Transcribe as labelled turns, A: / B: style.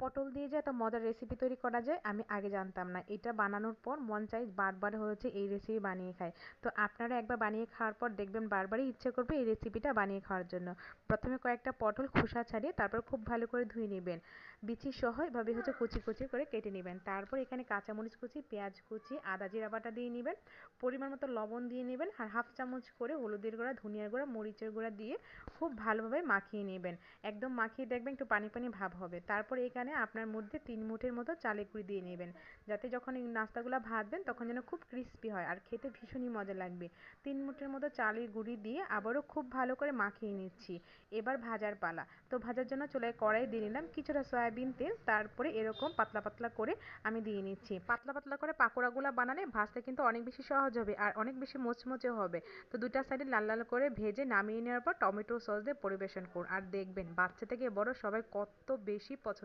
A: পটল দিয়ে যে এত মজার রেসিপি তৈরি করা যায় আমি আগে জানতাম না। এটা বানানোর পর মন চাই বারবার হচ্ছে এই রেসিপি বানিয়ে খাই। তো আপনারা একবার বানিয়ে খাওয়ার পর দেখবেন বারবারই ইচ্ছে করবে এই রেসিপিটা বানিয়ে খাওয়ার জন্য। প্রথমে কয়েকটা পটল খোসা ছাড়িয়ে তারপর খুব ভালো করে ধুয়ে নেবেন। বিচি সহ এভাবে হচ্ছে কুচি কুচি করে কেটে নেবেন। তারপর এখানে কাঁচামরিচ কুচি, পেঁয়াজ কুচি, আদা জিরা বাটা দিয়ে নেবেন। পরিমাণ মতো লবণ দিয়ে নেবেন আর হাফ চামচ করে হলুদের গুঁড়া, ধনিয়ার গুঁড়া, মরিচের গুঁড়া দিয়ে খুব ভালোভাবে মাখিয়ে নেবেন। একদম মাখিয়ে দেখবেন একটু পানি পানি ভাব হবে। তারপর এখানে আপনার মধ্যে 3 মুঠের মতো চালের গুঁড়ি দিয়ে নেবেন, যাতে যখন এই নাস্তাগুলো ভাজবেন তখন যেন খুব ক্রিস্পি হয় আর খেতে ভীষণই মজা লাগবে। 3 মুঠের মতো চালের গুঁড়ি দিয়ে আবারও খুব ভালো করে মাখিয়ে নিচ্ছি। এবার ভাজার পালা। তো ভাজার জন্য চুলায় কড়াই দিয়ে নিলাম কিছুটা সয়াবিন তেল, তারপরে এরকম পাতলা পাতলা করে আমি দিয়ে নিচ্ছি। পাতলা পাতলা করে পাকোড়াগুলো বানালে ভাজতে কিন্তু অনেক বেশি সহজ হবে আর অনেক বেশি মুচমুচে হবে। তো দুইটা সাইডে লাল লাল করে ভেজে নামিয়ে নেওয়ার পর টমেটো সস দিয়ে পরিবেশন করুন আর দেখবেন বাচ্চা থেকে বড় সবাই কত বেশি পছন্দ